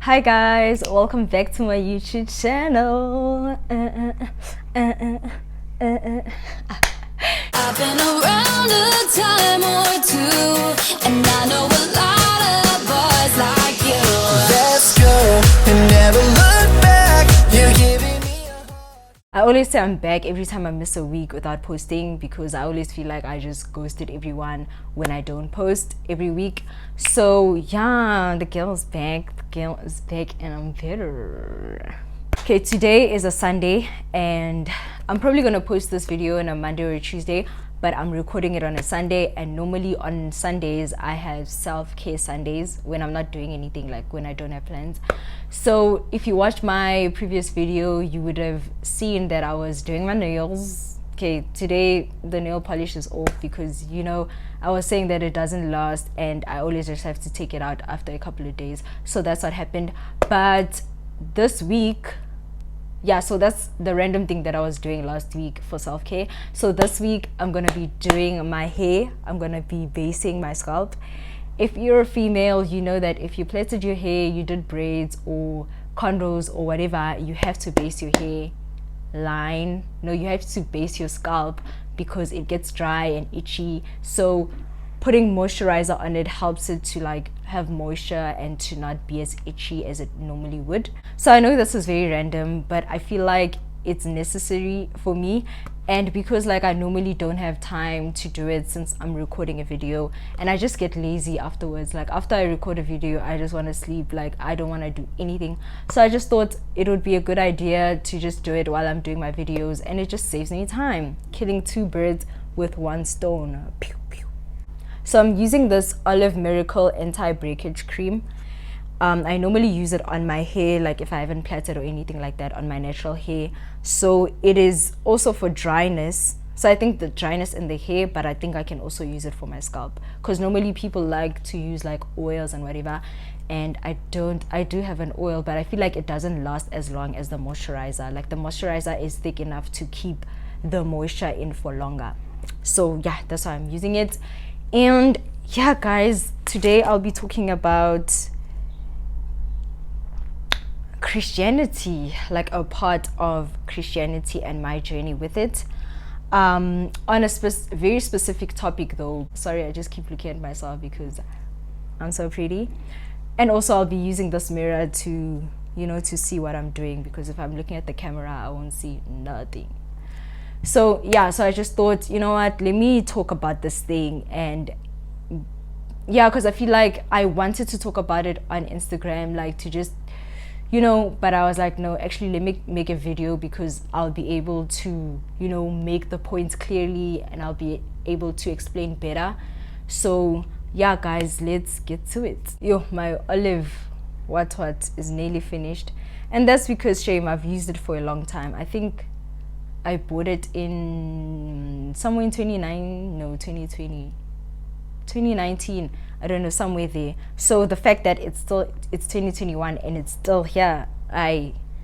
Hi guys, welcome back to my YouTube channel. I've been around a time or two, and I know a lot of boys like you. Let's go and never look back. You're giving me a heart. I always say I'm back every time I miss a week without posting, because I always feel like I just ghosted everyone when I don't post every week. So yeah, the girl is back. And I'm better. Okay, today is a Sunday and I'm probably gonna post this video on a Monday or a Tuesday, but I'm recording it on a Sunday, and normally on Sundays I have self-care Sundays when I'm not doing anything, like when I don't have plans. So if you watched my previous video, you would have seen that I was doing my nails. Okay, today the nail polish is off because, you know, I was saying that it doesn't last and I always just have to take it out after a couple of days. So that's what happened. But this week, yeah, so that's the random thing that I was doing last week for self-care. So this week I'm gonna be doing my hair. I'm gonna be basing my scalp. If you're a female, you know that if you plaited your hair, you did braids or cornrows or whatever, you have to base your hair line. No, you have to base your scalp because it gets dry and itchy. So putting moisturizer on it helps it to like have moisture and to not be as itchy as it normally would. So I know this is very random, but I feel like it's necessary for me, and because like I normally don't have time to do it since I'm recording a video, and I just get lazy afterwards. Like after I record a video, I just want to sleep. Like I don't want to do anything. So I just thought it would be a good idea to just do it while I'm doing my videos, and it just saves me time, killing two birds with one stone. Pew, pew. So I'm using this Olive Miracle anti-breakage cream. I normally use it on my hair, like if I haven't plaited or anything like that, on my natural hair. So it is also for dryness. So I think the dryness in the hair, but I think I can also use it for my scalp, because normally people like to use like oils and whatever, and I do have an oil, but I feel like it doesn't last as long as the moisturizer. Like the moisturizer is thick enough to keep the moisture in for longer. So yeah, that's why I'm using it. And yeah guys, today I'll be talking about Christianity, like a part of Christianity and my journey with it, on a very specific topic though. Sorry, I just keep looking at myself because I'm so pretty. And also I'll be using this mirror to, you know, to see what I'm doing, because if I'm looking at the camera I won't see nothing. So yeah, so I just thought, you know what, let me talk about this thing. And yeah, because I feel like I wanted to talk about it on Instagram, like to just, you know, but I was like, no, actually let me make a video, because I'll be able to, you know, make the points clearly and I'll be able to explain better. So yeah guys, let's get to it. Yo, my olive what is nearly finished, and that's because, shame, I've used it for a long time. I think I bought it in somewhere in 2019, I don't know, somewhere there. So the fact that it's 2021 and it's still here,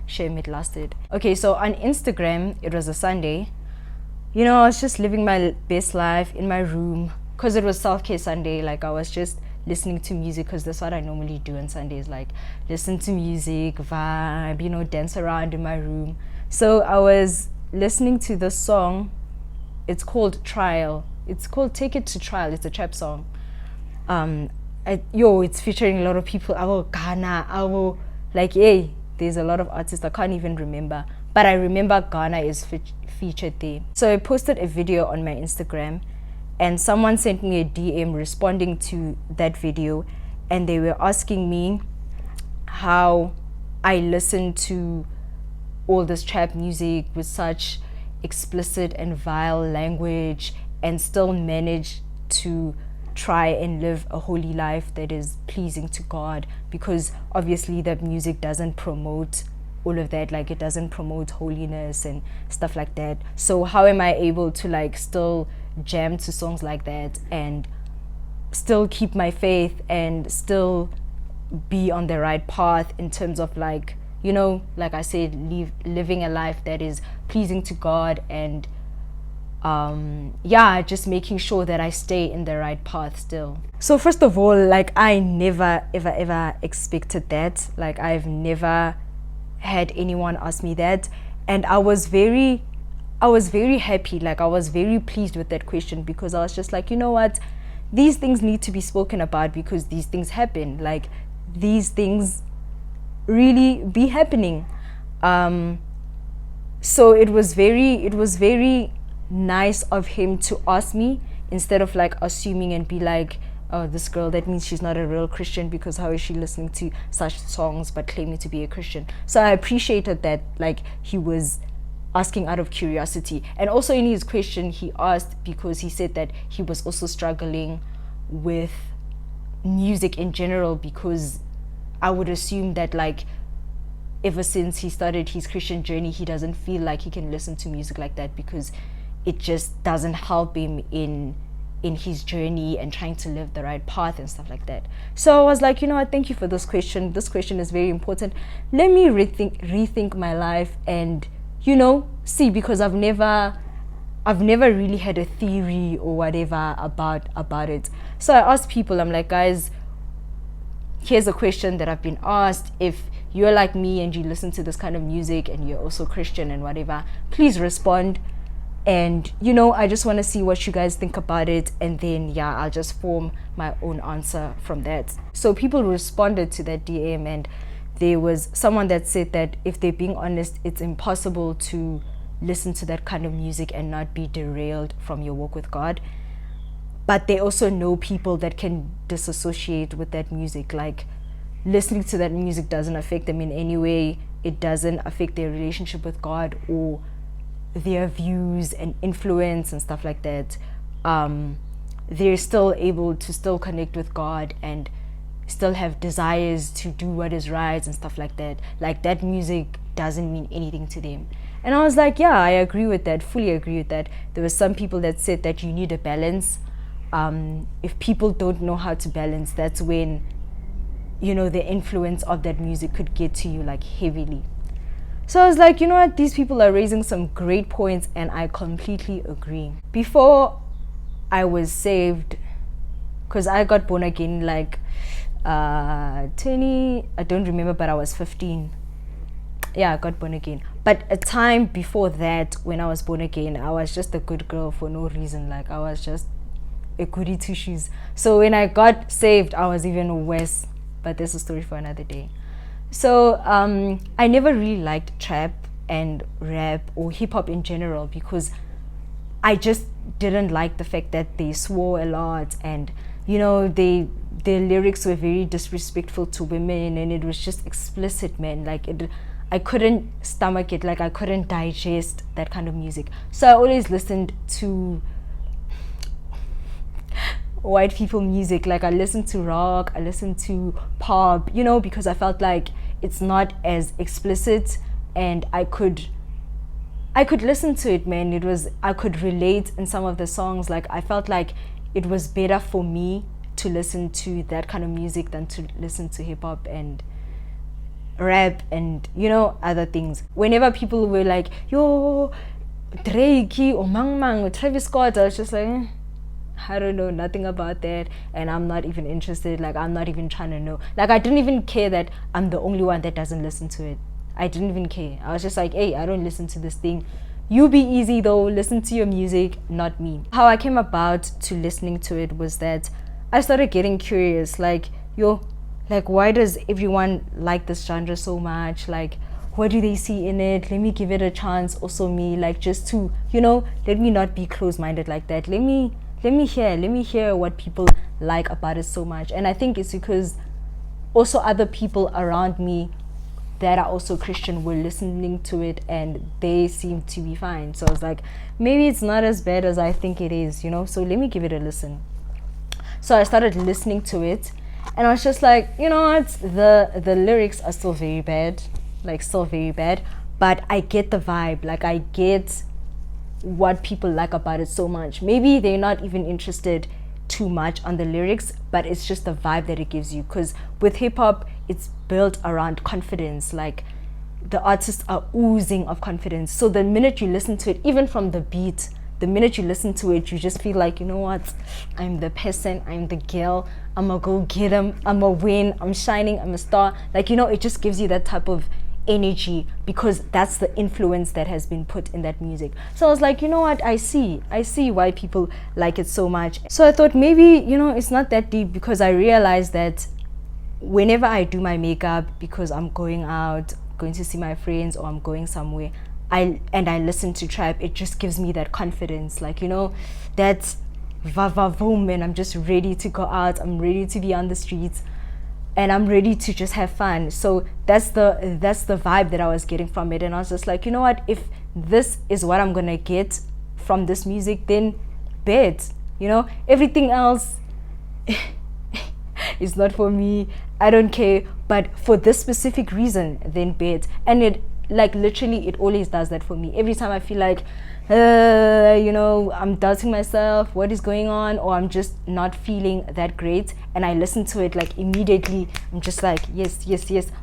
shame it lasted. Okay, so on Instagram, it was a Sunday. You know, I was just living my best life in my room, because it was self-care Sunday. Like I was just listening to music, because that's what I normally do on Sundays, like listen to music, vibe, you know, dance around in my room. So I was listening to this song. It's called Trial. It's called Take It to Trial. It's a trap song. It's featuring a lot of people. Ghana, like, hey, there's a lot of artists I can't even remember, but I remember Ghana is featured there. So I posted a video on my Instagram, and someone sent me a DM responding to that video, and they were asking me how I listen to all this trap music with such explicit and vile language and still manage to try and live a holy life that is pleasing to God, because obviously that music doesn't promote all of that. Like it doesn't promote holiness and stuff like that. So how am I able to like still jam to songs like that and still keep my faith and still be on the right path in terms of, like, you know, like I said, living a life that is pleasing to God and just making sure that I stay in the right path still. So first of all, like, I never ever expected that. Like, I've never had anyone ask me that, and I was very happy. Like, I was very pleased with that question, because I was just like, you know what, these things need to be spoken about, because these things happen. Like, these things really be happening. So it was very nice of him to ask me, instead of like assuming and be like, oh, this girl, that means she's not a real Christian, because how is she listening to such songs but claiming to be a Christian? So I appreciated that, like, he was asking out of curiosity. And also in his question, he asked because he said that he was also struggling with music in general, because I would assume that, like, ever since he started his Christian journey, he doesn't feel like he can listen to music like that, because it just doesn't help him in his journey and trying to live the right path and stuff like that. So I was like, you know what, thank you for this question. This question is very important. Let me rethink my life and, you know, see, because I've never really had a theory or whatever about it. So I asked people, I'm like, guys, here's a question that I've been asked. If you're like me and you listen to this kind of music and you're also Christian and whatever, please respond. And, you know, I just want to see what you guys think about it, and then I'll just form my own answer from that. So people responded to that DM, and there was someone that said that if they're being honest, it's impossible to listen to that kind of music and not be derailed from your walk with God. But they also know people that can disassociate with that music. Like, listening to that music doesn't affect them in any way. It doesn't affect their relationship with God or their views and influence and stuff like that. They're still able to still connect with God and still have desires to do what is right and stuff like that. Like, that music doesn't mean anything to them. And I was like, yeah, I agree with that, fully agree with that. There were some people that said that you need a balance. If people don't know how to balance, that's when, you know, the influence of that music could get to you, like, heavily. So I was like, you know what, these people are raising some great points, and I completely agree. Before I was saved, because I got born again like 20, I don't remember, but I was 15. I got born again. But a time before that, when I was born again, I was just a good girl for no reason. Like, I was just a goody two shoes. So when I got saved, I was even worse. But that's a story for another day. So I never really liked trap and rap or hip hop in general, because I just didn't like the fact that they swore a lot, and, you know, their lyrics were very disrespectful to women, and it was just explicit, man. Like, I couldn't stomach it. Like, I couldn't digest that kind of music. So I always listened to white people music. Like, I listened to rock, I listened to pop, you know, because I felt like it's not as explicit, and I could listen to it, man. I could relate in some of the songs. Like, I felt like it was better for me to listen to that kind of music than to listen to hip hop and rap and, you know, other things. Whenever people were like, yo, Drake or Mang Mang or Travis Scott, I was just like, I don't know nothing about that, and I'm not even interested. Like, I'm not even trying to know. Like, I didn't even care that I'm the only one that doesn't listen to it. I didn't even care. I was just like, hey, I don't listen to this thing. You be easy though, listen to your music, not me. How I came about to listening to it was that I started getting curious. Like, like, why does everyone like this genre so much? Like, what do they see in it? Let me give it a chance. Also me, like, just to, you know, let me not be closed-minded like that. Let me hear what people like about it so much. And I think it's because also other people around me that are also Christian were listening to it, and they seem to be fine. So I was like, maybe it's not as bad as I think it is, you know, so let me give it a listen. So I started listening to it, and I was just like, you know what, the lyrics are still very bad, but I get the vibe. Like, I get what people like about it so much. Maybe they're not even interested too much on the lyrics, but it's just the vibe that it gives you. Because with hip-hop, it's built around confidence. Like, the artists are oozing of confidence. So the minute you listen to it, even from the beat, the minute you listen to it, you just feel like, you know what, I'm the person, I'm the girl, I'm a go get 'em, I'm a win, I'm shining, I'm a star. Like, you know, it just gives you that type of energy because that's the influence that has been put in that music. So I was like, you know what, I see why people like it so much. So I thought maybe, you know, it's not that deep, because I realized that whenever I do my makeup, because I'm going out, going to see my friends, or I'm going somewhere, I listen to trap, it just gives me that confidence, like, you know, that va-va-voom, and I'm just ready to go out, I'm ready to be on the streets, and I'm ready to just have fun. So that's the vibe that I was getting from it. And I was just like, you know what, if this is what I'm gonna get from this music, then bet, you know, everything else is not for me, I don't care, but for this specific reason, then bet. And it, like, literally, it always does that for me. Every time I feel like, you know, I'm doubting myself, what is going on, or I'm just not feeling that great, and I listen to it, like, immediately I'm just like, yes,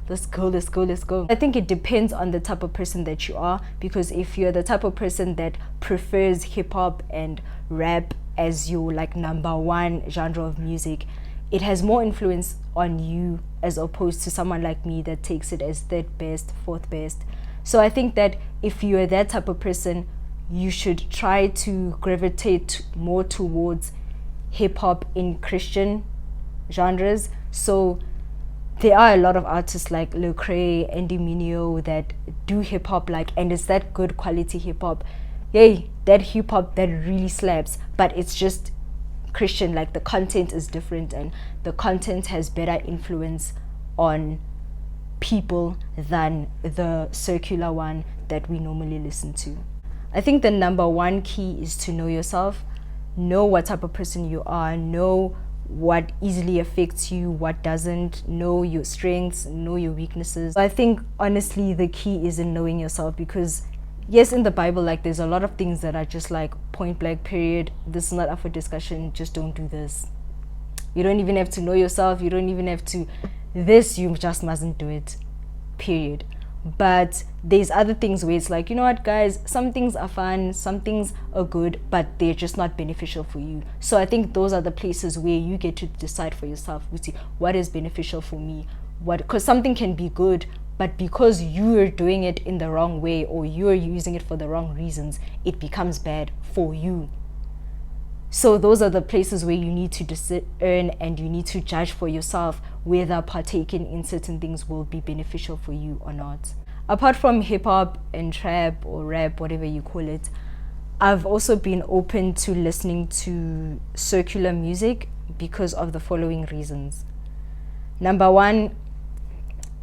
let's go. I think it depends on the type of person that you are, because if you're the type of person that prefers hip-hop and rap as your, like, number one genre of music, it has more influence on you as opposed to someone like me that takes it as third best, fourth best. So I think that if you're that type of person, you should try to gravitate more towards hip-hop in Christian genres. So there are a lot of artists like Lecrae, Andy Mineo that do hip-hop, like, and it's that good quality hip-hop. Yay, that hip-hop that really slaps, but it's just Christian, like, the content is different, and the content has better influence on people than the circular one that we normally listen to. I think the number one key is to know yourself, know what type of person you are, know what easily affects you, what doesn't, know your strengths, know your weaknesses. I think honestly the key is in knowing yourself, because yes, in the Bible, like, there's a lot of things that are just like point blank, period, this is not up for discussion, just don't do this. You don't even have to know yourself, you don't even have to this, you just mustn't do it, period. But there's other things where it's like, you know what, guys, some things are fun, some things are good, but they're just not beneficial for you. So I think those are the places where you get to decide for yourself, what is beneficial for me, because something can be good, but because you're doing it in the wrong way, or you're using it for the wrong reasons, it becomes bad for you. So those are the places where you need to discern, and you need to judge for yourself whether partaking in certain things will be beneficial for you or not. Apart from hip-hop and trap or rap, whatever you call it, I've also been open to listening to circular music because of the following reasons. Number one,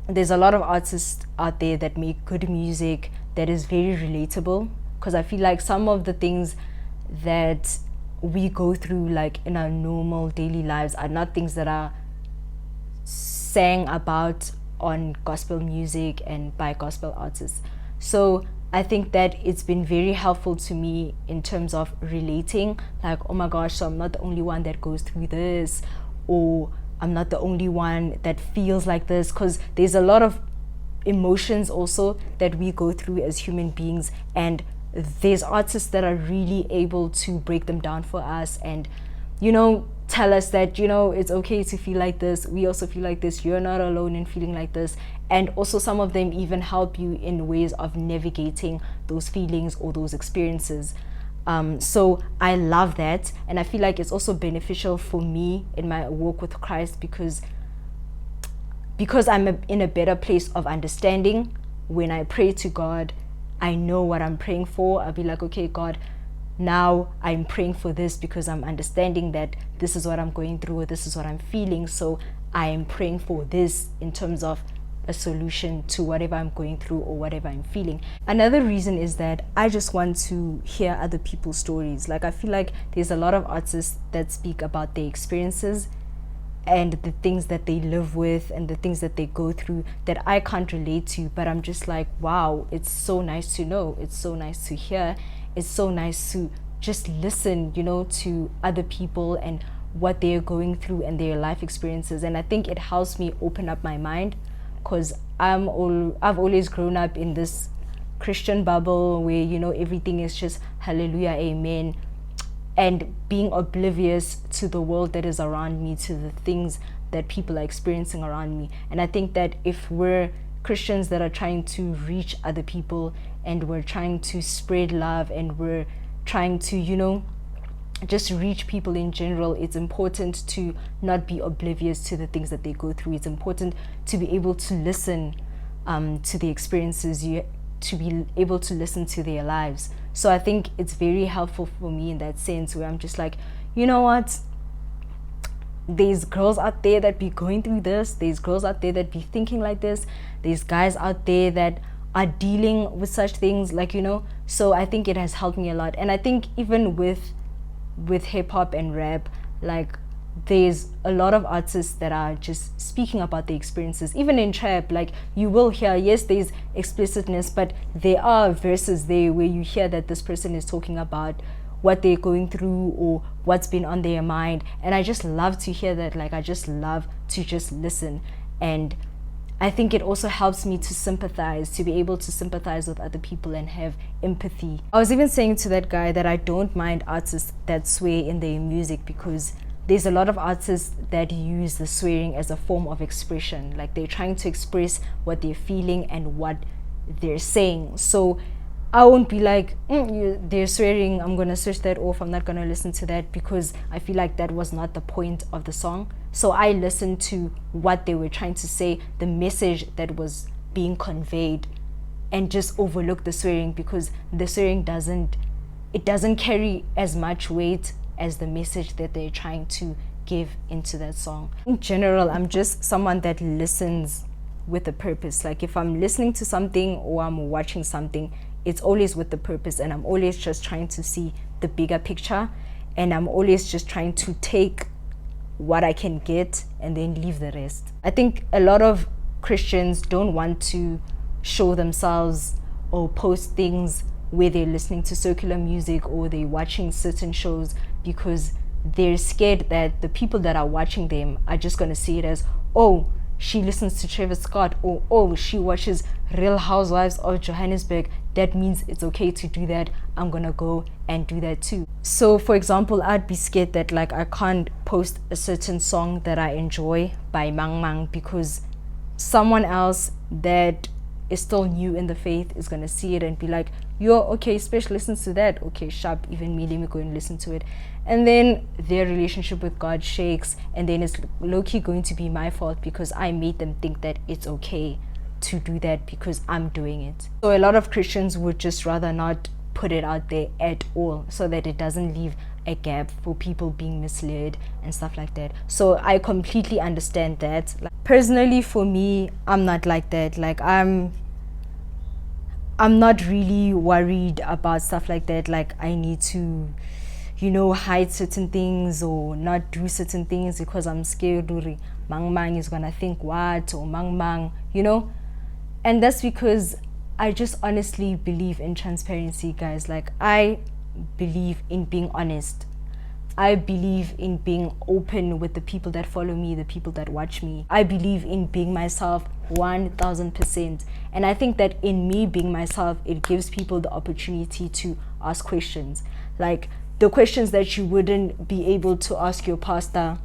there's a lot of artists out there that make good music that is very relatable, because I feel like some of the things that we go through, like, in our normal daily lives, are not things that are sang about on gospel music and by gospel artists. So I think that it's been very helpful to me in terms of relating, like, oh my gosh, so I'm not the only one that goes through this, or I'm not the only one that feels like this, because there's a lot of emotions also that we go through as human beings, and there's artists that are really able to break them down for us and, you know, tell us that, you know, it's okay to feel like this, we also feel like this, you're not alone in feeling like this. And also some of them even help you in ways of navigating those feelings or those experiences. So I love that, and I feel like it's also beneficial for me in my walk with Christ, because I'm in a better place of understanding. When I pray to God, I know what I'm praying for. I'll be like, okay, God, now I'm praying for this because I'm understanding that this is what I'm going through, or this is what I'm feeling, so I am praying for this in terms of a solution to whatever I'm going through or whatever I'm feeling. Another reason is that I just want to hear other people's stories. Like, I feel like there's a lot of artists that speak about their experiences and the things that they live with and the things that they go through that I can't relate to, but I'm just like, wow, it's so nice to know, it's so nice to hear, it's so nice to just listen, you know, to other people and what they're going through and their life experiences. And I think it helps me open up my mind, because I've always grown up in this Christian bubble where, you know, everything is just hallelujah, amen, and being oblivious to the world that is around me, to the things that people are experiencing around me. And I think that if we're Christians that are trying to reach other people, and we're trying to spread love, and we're trying to, you know, just reach people in general, it's important to not be oblivious to the things that they go through. It's important to be able to listen to the experiences, to be able to listen to their lives. So I think it's very helpful for me in that sense, where I'm just like, you know what, there's girls out there that be going through this, there's girls out there that be thinking like this, there's guys out there that are dealing with such things, like, you know. So I think it has helped me a lot. And I think even with hip-hop and rap, like, there's a lot of artists that are just speaking about the experiences. Even in trap, like, you will hear, yes, there's explicitness, but there are verses there where you hear that this person is talking about what they're going through or what's been on their mind. And I just love to hear that. Like, I just love to just listen. And I think it also helps me to sympathize, to be able to sympathize with other people and have empathy. I was even saying to that guy that I don't mind artists that swear in their music, because there's a lot of artists that use the swearing as a form of expression. Like, they're trying to express what they're feeling and what they're saying. So I won't be like, they're swearing, I'm gonna switch that off, I'm not gonna listen to that, because I feel like that was not the point of the song. So I listened to what they were trying to say, the message that was being conveyed, and just overlook the swearing, because the swearing doesn't carry as much weight as the message that they're trying to give into that song. In general, I'm just someone that listens with a purpose. Like, if I'm listening to something or I'm watching something, it's always with the purpose, and I'm always just trying to see the bigger picture, and I'm always just trying to take what I can get and then leave the rest. I think a lot of Christians don't want to show themselves or post things where they're listening to secular music or they're watching certain shows, because they're scared that the people that are watching them are just going to see it as, oh, she listens to Travis Scott, or oh, she watches Real Housewives of Johannesburg, that means it's okay to do that, I'm gonna go and do that too. So for example, I'd be scared that, like, I can't post a certain song that I enjoy by Mang Mang, because someone else that is still new in the faith is gonna see it and be like, yo, okay, Special listens to that, okay, sharp, even me, let me go and listen to it. And then their relationship with God shakes, and then it's low-key going to be my fault because I made them think that it's okay to do that because I'm doing it. So a lot of Christians would just rather not put it out there at all, so that it doesn't leave a gap for people being misled and stuff like that. So I completely understand that. Like, personally, for me, I'm not like that. Like, I'm not really worried about stuff like that. Like, I need to, you know, hide certain things or not do certain things because I'm scared Mang Mang is gonna think what, or Mang Mang, you know. And that's because I just honestly believe in transparency, guys. Like, I believe in being honest. I believe in being open with the people that follow me, the people that watch me. I believe in being myself 1000%. And I think that in me being myself, it gives people the opportunity to ask questions. Like, the questions that you wouldn't be able to ask your pastor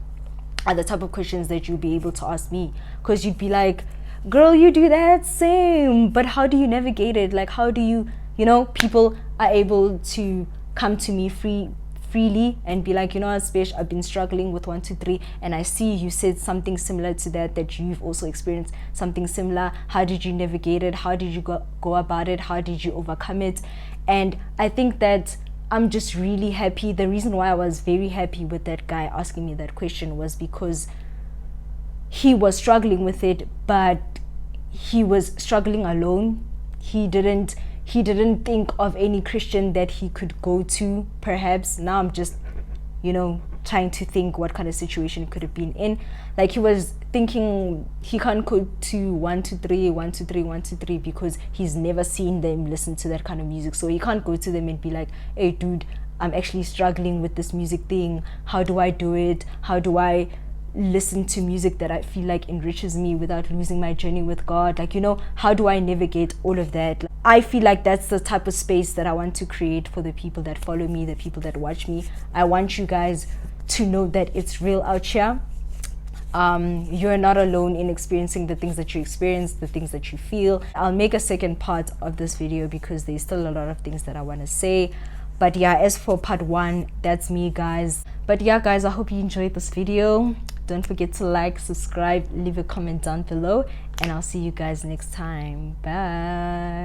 are the type of questions that you'll be able to ask me. Because you'd be like, girl, you do that, same, but how do you navigate it? Like, how do you, you know, people are able to come to me freely and be like, you know, Spesh, I've been struggling with 1, 2, 3, and I see you said something similar to that you've also experienced something similar. How did you navigate it? How did you go about it? How did you overcome it? And I think that I'm just really happy. The reason why I was very happy with that guy asking me that question was because he was struggling with it, but he was struggling alone. He didn't think of any Christian that he could go to, perhaps. Now I'm just, you know, trying to think what kind of situation he could have been in. Like, he was thinking he can't go to 1, 2, 3, 1, 2, 3, 1, 2, 3 because he's never seen them listen to that kind of music. So he can't go to them and be like, hey dude, I'm actually struggling with this music thing. How do I do it? How do I listen to music that I feel like enriches me without losing my journey with God? Like, you know, how do I navigate all of that? I feel like that's the type of space that I want to create for the people that follow me, the people that watch me. I want you guys to know that it's real out here. You're not alone in experiencing the things that you experience, the things that you feel. I'll make a second part of this video because there's still a lot of things that I want to say. But yeah, as for part one, that's me, guys. But yeah, guys, I hope you enjoyed this video. Don't forget to like, subscribe, leave a comment down below, and I'll see you guys next time. Bye.